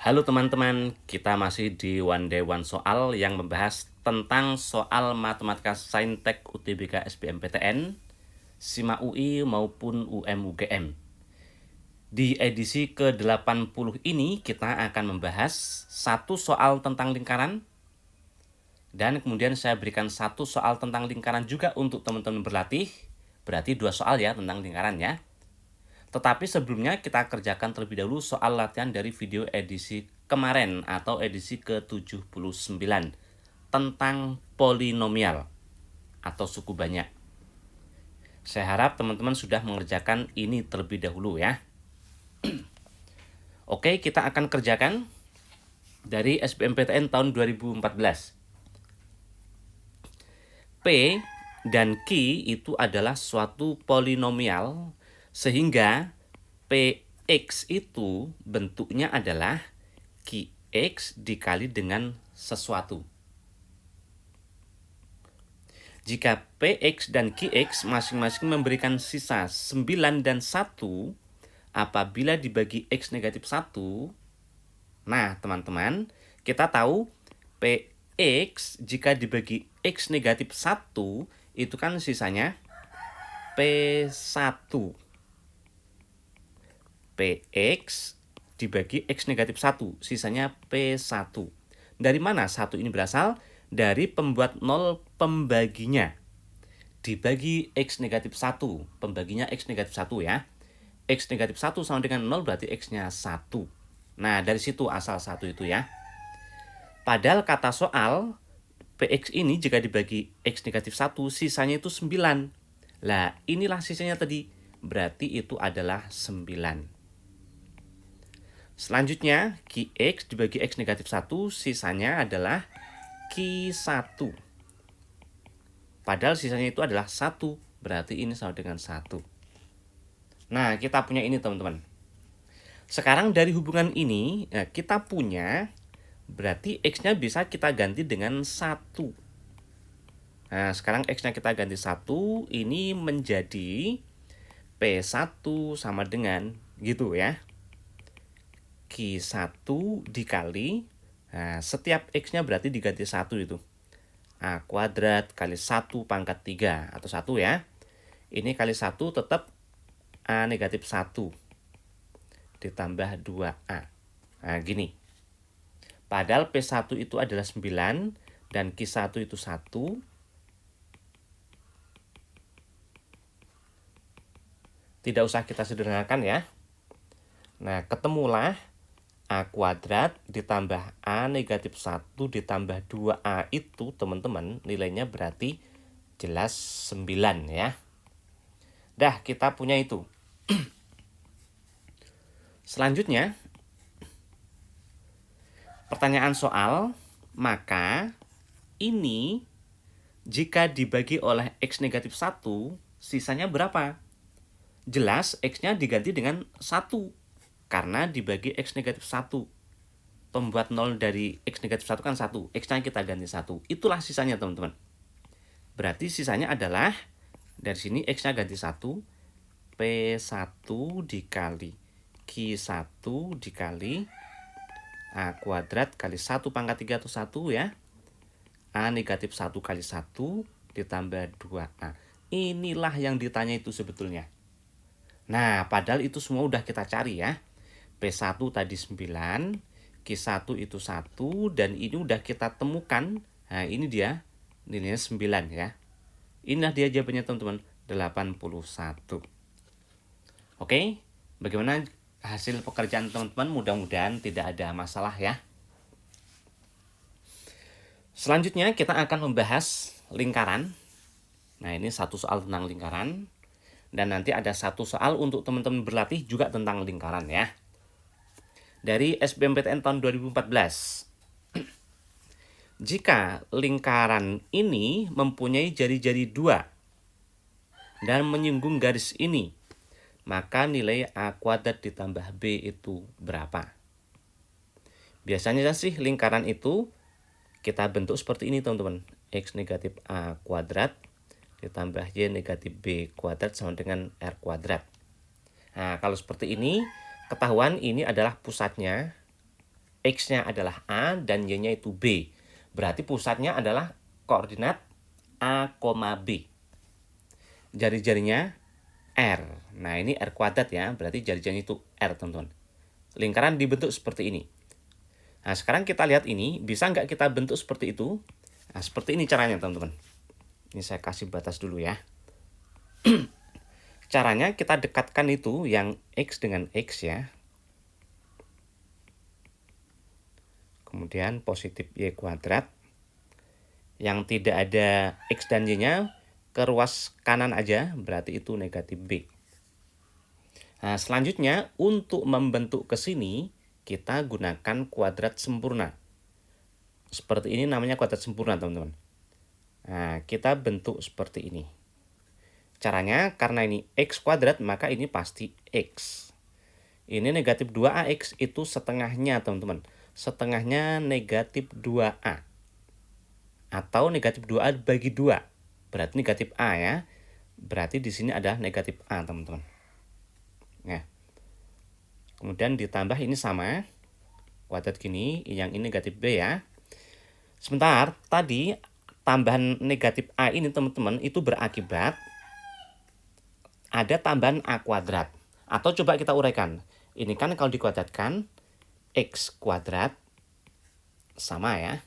Halo teman-teman, kita masih di One Day One Soal yang membahas tentang soal matematika Saintek UTBK SBMPTN, SIMA UI maupun UM-UGM. Di edisi ke-80 ini kita akan membahas satu soal tentang lingkaran, dan kemudian saya berikan satu soal tentang lingkaran juga untuk teman-teman berlatih. Berarti 2 soal ya tentang lingkaran ya. Tetapi sebelumnya kita kerjakan terlebih dahulu soal latihan dari video edisi kemarin atau edisi ke-79 tentang polinomial atau suku banyak. Saya harap teman-teman sudah mengerjakan ini terlebih dahulu ya. Oke, kita akan kerjakan dari SBMPTN tahun 2014. P dan Q itu adalah suatu polinomial sehingga Px itu bentuknya adalah Qx dikali dengan sesuatu. Jika Px dan Qx masing-masing memberikan sisa 9 dan 1 apabila dibagi X negatif 1, nah teman-teman, kita tahu Px jika dibagi X negatif 1 itu kan sisanya P1. Px dibagi X negatif 1, sisanya P1. Dari mana 1 ini berasal? Dari pembuat 0 pembaginya. Dibagi X negatif 1, pembaginya X negatif 1 ya. X negatif 1 sama dengan 0 berarti X-nya 1. Nah, dari situ asal 1 itu ya. Padahal kata soal, Px ini jika dibagi X negatif 1, sisanya itu 9. Lah, inilah sisanya tadi. Berarti itu adalah 9. Selanjutnya, Qx dibagi X negatif 1, sisanya adalah Q1. Padahal sisanya itu adalah 1, berarti ini sama dengan 1. Nah, kita punya ini teman-teman. Sekarang dari hubungan ini, kita punya, berarti X-nya bisa kita ganti dengan 1. Nah, sekarang X-nya kita ganti 1, ini menjadi P1 sama dengan gitu ya. Q1 dikali, nah, setiap X-nya berarti diganti 1 itu. A kuadrat kali 1 pangkat 3 atau 1 ya. Ini kali 1 tetap A negatif 1 ditambah 2A. Nah, gini. Padahal P1 itu adalah 9 dan Q1 itu 1. Tidak usah kita sederhanakan ya. Nah, ketemulah A kuadrat ditambah A negatif 1 ditambah 2A itu teman-teman nilainya berarti jelas 9 ya. Dah, kita punya itu. Selanjutnya, pertanyaan soal, maka ini jika dibagi oleh X negatif 1, sisanya berapa? Jelas X-nya diganti dengan 1, karena dibagi X negatif 1. Pembuat 0 dari X negatif 1 kan 1, X-nya kita ganti 1. Itulah sisanya teman-teman. Berarti sisanya adalah, dari sini X-nya ganti 1, P1 dikali Q1 dikali A kuadrat kali 1 pangkat 3 atau 1 ya. A negatif 1 kali 1 ditambah 2A. Inilah yang ditanya itu sebetulnya. Nah, padahal itu semua udah kita cari ya. P1 tadi 9, Q1 itu 1, dan ini udah kita temukan. Nah, ini dia nilainya 9 ya. Inilah dia jawabannya teman-teman, 81. Oke, bagaimana hasil pekerjaan teman-teman? Mudah-mudahan tidak ada masalah ya. Selanjutnya kita akan membahas lingkaran. Nah, ini satu soal tentang lingkaran. Dan nanti ada satu soal untuk teman-teman berlatih juga tentang lingkaran ya. Dari SBMPTN tahun 2014. Jika lingkaran ini mempunyai jari-jari 2 dan menyinggung garis ini, maka nilai A kuadrat ditambah B itu berapa? Biasanya sih lingkaran itu kita bentuk seperti ini teman-teman. X negatif A kuadrat ditambah Y negatif B kuadrat sama dengan R kuadrat. Nah, kalau seperti ini, ketahuan ini adalah pusatnya. X-nya adalah A dan Y-nya itu B. Berarti pusatnya adalah koordinat A, B. Jari-jarinya R. Nah, ini R kuadrat ya, berarti jari-jarinya itu R, teman-teman. Lingkaran dibentuk seperti ini. Nah, sekarang kita lihat ini, bisa nggak kita bentuk seperti itu? Nah, seperti ini caranya, teman-teman. Ini saya kasih batas dulu ya. Caranya kita dekatkan itu yang X dengan X ya. Kemudian positif Y kuadrat. Yang tidak ada X dan Y-nya ke ruas kanan aja, berarti itu negatif B. Nah, selanjutnya untuk membentuk ke sini, kita gunakan kuadrat sempurna. Seperti ini namanya kuadrat sempurna, teman-teman. Nah, kita bentuk seperti ini. Caranya, karena ini X kuadrat, maka ini pasti X. Ini negatif 2AX itu setengahnya, teman-teman. Setengahnya negatif 2A. Atau negatif 2A bagi 2. Berarti negatif A ya. Berarti di sini ada negatif A, teman-teman. Nah. Kemudian ditambah ini sama. Kuadrat gini, yang ini negatif B ya. Sebentar, tadi tambahan negatif A ini, teman-teman, itu berakibat ada tambahan A kuadrat. Atau coba kita uraikan. Ini kan kalau dikuadratkan, X kuadrat sama ya.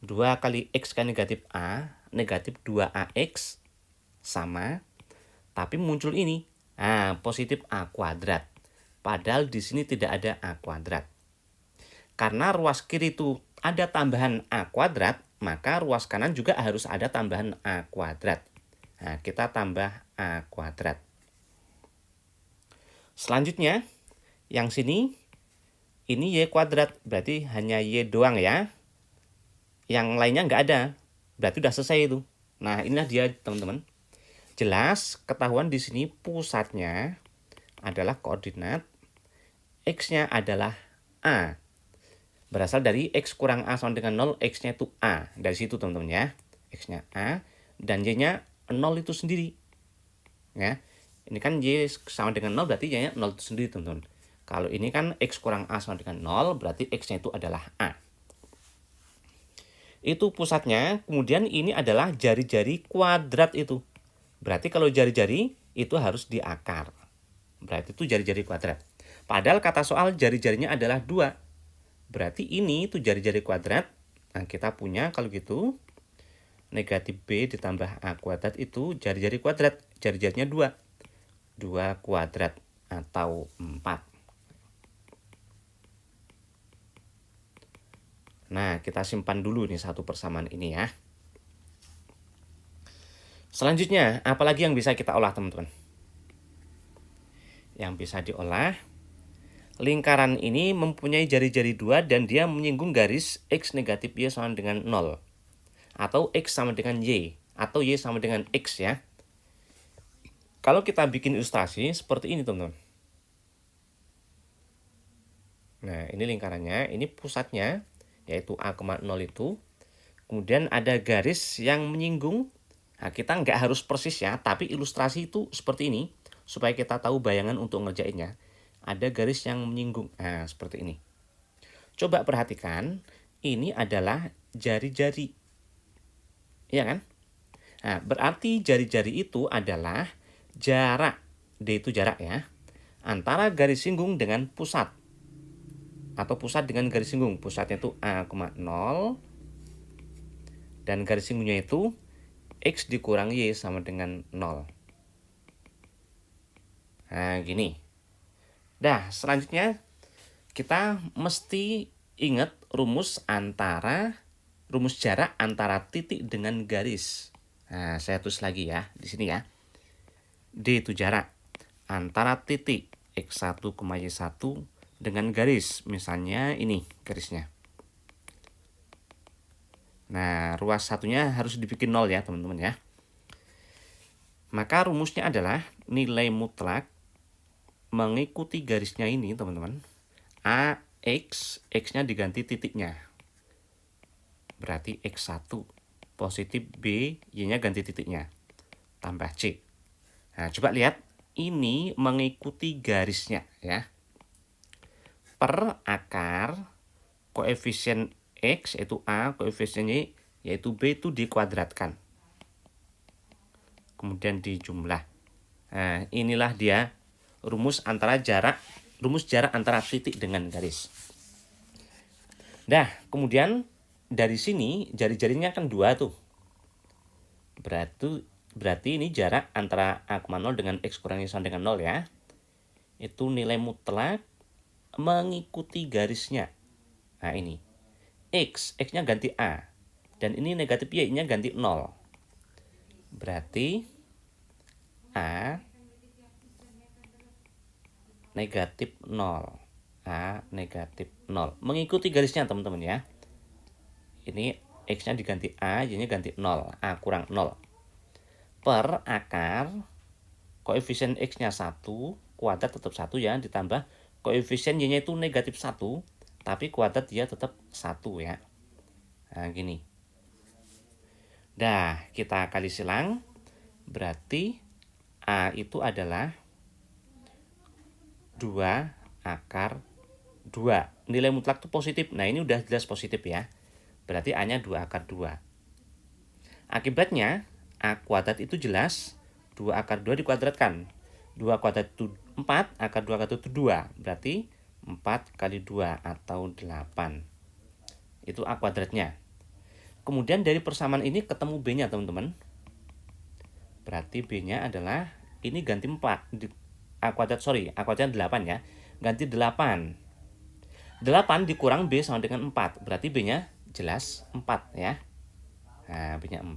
2 kali X kan negatif A, negatif 2AX sama. Tapi muncul ini, positif A kuadrat. Padahal di sini tidak ada A kuadrat. Karena ruas kiri itu ada tambahan A kuadrat, maka ruas kanan juga harus ada tambahan A kuadrat. Nah, kita tambah A kuadrat. Selanjutnya, yang sini, ini Y kuadrat, berarti hanya Y doang ya. Yang lainnya nggak ada, berarti udah selesai itu. Nah, inilah dia, teman-teman. Jelas, ketahuan di sini pusatnya adalah koordinat, X-nya adalah A. Berasal dari X kurang A sama dengan 0, X-nya itu A. Dari situ, teman-teman ya. X-nya A, dan Y-nya 0 itu sendiri. Ya. Ini kan Y sama dengan 0, berarti Y-nya 0 itu sendiri, teman-teman. Kalau ini kan X kurang A sama dengan 0, berarti X-nya itu adalah A. Itu pusatnya, kemudian ini adalah jari-jari kuadrat itu. Berarti kalau jari-jari itu harus di akar. Berarti itu jari-jari kuadrat. Padahal kata soal jari-jarinya adalah 2. Berarti ini itu jari-jari kuadrat. Nah, kita punya kalau gitu, negatif B ditambah A kuadrat itu jari-jari kuadrat. Jari-jarinya 2. 2 kuadrat atau 4. Nah, kita simpan dulu nih satu persamaan ini ya. Selanjutnya, apalagi yang bisa kita olah, teman-teman? Yang bisa diolah, lingkaran ini mempunyai jari-jari 2 dan dia menyinggung garis X negatif Y sama dengan 0. Atau X sama dengan Y. Atau Y sama dengan X ya. Kalau kita bikin ilustrasi seperti ini, teman-teman. Nah, ini lingkarannya, ini pusatnya, yaitu A, 0 itu. Kemudian ada garis yang menyinggung. Nah, kita nggak harus persis ya, tapi ilustrasi itu seperti ini. Supaya kita tahu bayangan untuk ngerjainnya. Ada garis yang menyinggung. Nah, seperti ini. Coba perhatikan, ini adalah jari-jari. Iya kan? Nah, berarti jari-jari itu adalah jarak. D itu jarak ya. Antara garis singgung dengan pusat. Atau pusat dengan garis singgung. Pusatnya itu A, 0. Dan garis singgungnya itu X dikurang Y sama dengan 0. Nah, gini. Dah, selanjutnya kita mesti ingat rumus jarak antara titik dengan garis. Nah, saya tulis lagi ya di sini ya. D itu jarak antara titik X1, Y1 dengan garis. Misalnya ini garisnya. Nah, ruas satunya harus dibikin 0 ya, teman-teman ya. Maka rumusnya adalah nilai mutlak mengikuti garisnya ini, teman-teman. AX, X-nya diganti titiknya. Berarti X1 positif B, Y-nya ganti titiknya. Tambah C. Nah, coba lihat. Ini mengikuti garisnya ya. Per akar koefisien X yaitu A, koefisien Y yaitu B itu dikuadratkan. Kemudian dijumlah. Nah, inilah dia rumus jarak antara titik dengan garis. Nah, kemudian dari sini jari-jarinya kan 2 tuh. Berarti ini jarak antara A,0 dengan X kurang sama dengan 0 ya. Itu nilai mutlak mengikuti garisnya. Nah, ini. X-nya ganti A. Dan ini negatif Y-nya ganti 0. Berarti A negatif 0. A negatif 0. Mengikuti garisnya teman-teman ya. Ini X-nya diganti A, Y-nya ganti 0. A kurang 0. Per akar koefisien X-nya 1, kuadrat tetap 1 ya, ditambah koefisien Y-nya itu negatif 1, tapi kuadrat dia tetap 1 ya. Nah, gini. Dah, kita kali silang. Berarti A itu adalah 2 akar 2. Nilai mutlak itu positif. Nah, ini udah jelas positif ya. Berarti A-nya 2 akar 2. Akibatnya, A kuadrat itu jelas 2 akar 2 dikuadratkan. 2 kuadrat itu 4, akar 2 akar itu 2. Berarti 4 kali 2 atau 8. Itu A kuadratnya. Kemudian dari persamaan ini ketemu B-nya teman-teman. Berarti B-nya adalah, ini ganti 4. A kuadratnya 8 ya. Ganti 8. 8 dikurang B sama dengan 4. Berarti B-nya jelas 4 ya. Nah, B-nya 4.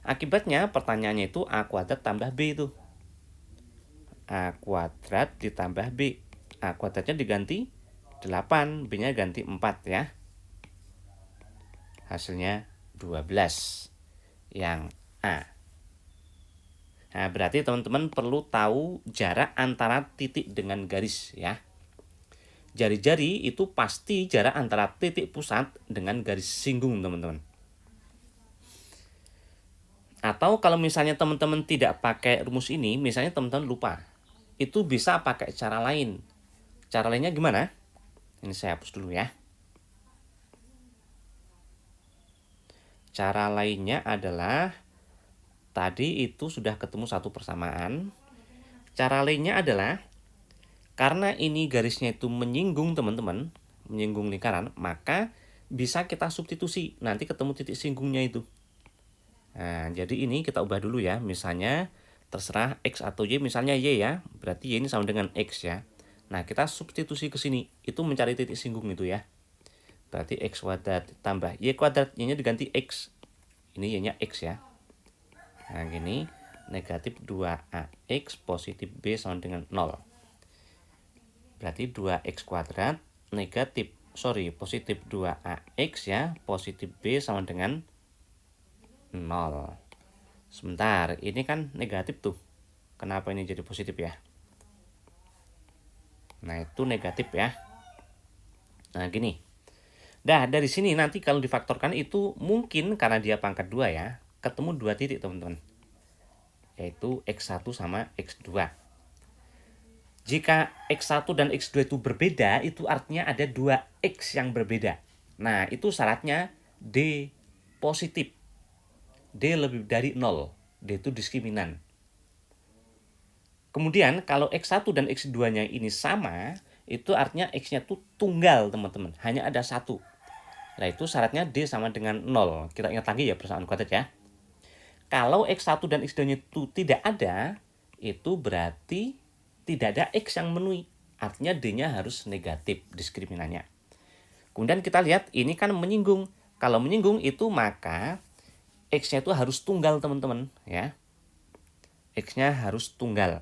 Akibatnya pertanyaannya itu A kuadrat tambah B itu. A kuadrat ditambah B. A kuadratnya diganti 8. B-nya ganti 4 ya. Hasilnya 12. Yang A. Nah, berarti teman-teman perlu tahu jarak antara titik dengan garis ya. Jari-jari itu pasti jarak antara titik pusat dengan garis singgung, teman-teman. Atau kalau misalnya teman-teman tidak pakai rumus ini, misalnya teman-teman lupa, itu bisa pakai cara lain. Cara lainnya gimana? Ini saya hapus dulu ya. Cara lainnya adalah, tadi itu sudah ketemu satu persamaan. Cara lainnya adalah, karena ini garisnya itu menyinggung teman-teman, menyinggung lingkaran, maka bisa kita substitusi, nanti ketemu titik singgungnya itu. Nah, jadi ini kita ubah dulu ya, misalnya terserah X atau Y, misalnya Y ya, berarti Y ini sama dengan X ya. Nah, kita substitusi ke sini, itu mencari titik singgung itu ya. Berarti X kuadrat tambah Y kuadrat, Y-nya diganti X. Ini Y-nya X ya. Nah, gini, negatif 2AX positif B sama dengan 0. Berarti 2x kuadrat positif 2ax ya, positif b sama dengan 0. Sebentar, ini kan negatif tuh. Kenapa ini jadi positif ya? Nah, itu negatif ya. Nah, gini. Nah, dari sini nanti kalau difaktorkan itu mungkin karena dia pangkat 2 ya, ketemu 2 titik teman-teman. Yaitu x1 sama x2. Jika X1 dan X2 itu berbeda, itu artinya ada 2X yang berbeda. Nah, itu syaratnya D positif. D lebih dari 0. D itu diskriminan. Kemudian, kalau X1 dan X2-nya ini sama, itu artinya X-nya itu tunggal, teman-teman. Hanya ada 1. Nah, itu syaratnya D sama dengan 0. Kita ingat lagi ya persamaan kuadrat ya. Kalau X1 dan X2-nya itu tidak ada, itu berarti tidak ada X yang memenuhi. Artinya D-nya harus negatif diskriminannya. Kemudian kita lihat ini kan menyinggung. Kalau menyinggung itu maka X-nya itu harus tunggal teman-teman ya. X-nya harus tunggal.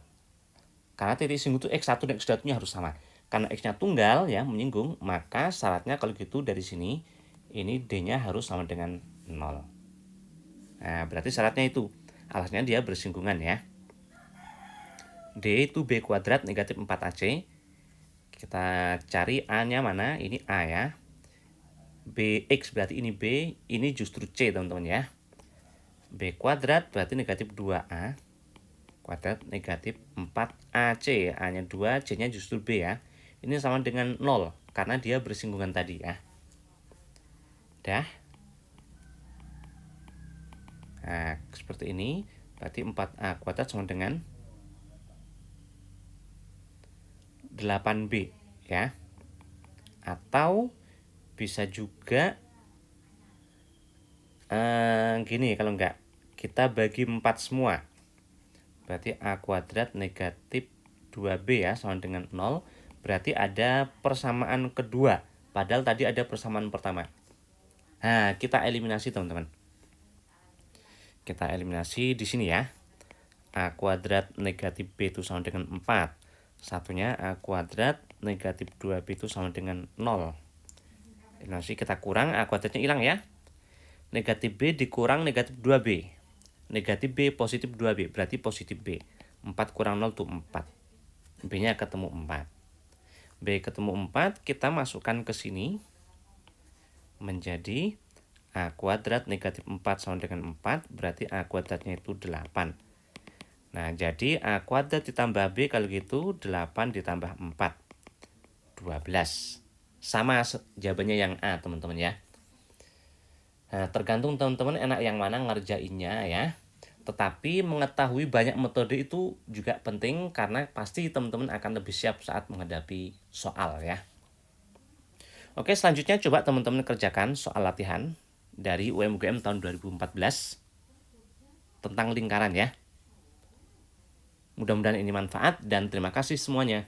Karena titik singgung itu X1 dan X2-nya harus sama. Karena X-nya tunggal ya menyinggung, maka syaratnya kalau gitu dari sini ini D-nya harus sama dengan 0. Nah, berarti syaratnya itu. Alasnya dia bersinggungan ya. D itu B kuadrat negatif 4AC. Kita cari A-nya mana? Ini A ya. BX berarti ini B. Ini justru C teman-teman ya. B kuadrat berarti negatif 2A. Kuadrat negatif 4AC. A-nya 2, C-nya justru B ya. Ini sama dengan 0. Karena dia bersinggungan tadi ya. Dah. Nah, seperti ini. Berarti 4A kuadrat sama dengan 8B ya. Atau bisa juga gini, kalau enggak kita bagi 4 semua. Berarti A kuadrat negatif 2B ya sama dengan 0. Berarti ada persamaan kedua. Padahal tadi ada persamaan pertama. Nah, kita eliminasi teman-teman. Kita eliminasi di sini ya. A kuadrat negatif B itu sama dengan 4. Satunya A kuadrat negatif 2B itu sama dengan 0. Eliminasi kita kurang, A kuadratnya hilang ya. Negatif B dikurang negatif 2B. Negatif B positif 2B, berarti positif B. 4 kurang 0 itu 4. B-nya ketemu 4. B ketemu 4, kita masukkan ke sini. Menjadi A kuadrat negatif 4 sama dengan 4, berarti A kuadratnya itu 8. Nah, jadi A kuadrat ditambah B kalau gitu 8 ditambah 4. 12. Sama jawabannya yang A, teman-teman ya. Nah, tergantung teman-teman enak yang mana ngerjainnya ya. Tetapi mengetahui banyak metode itu juga penting karena pasti teman-teman akan lebih siap saat menghadapi soal ya. Oke, selanjutnya coba teman-teman kerjakan soal latihan dari UMGM tahun 2014 tentang lingkaran ya. Mudah-mudahan ini manfaat dan terima kasih semuanya.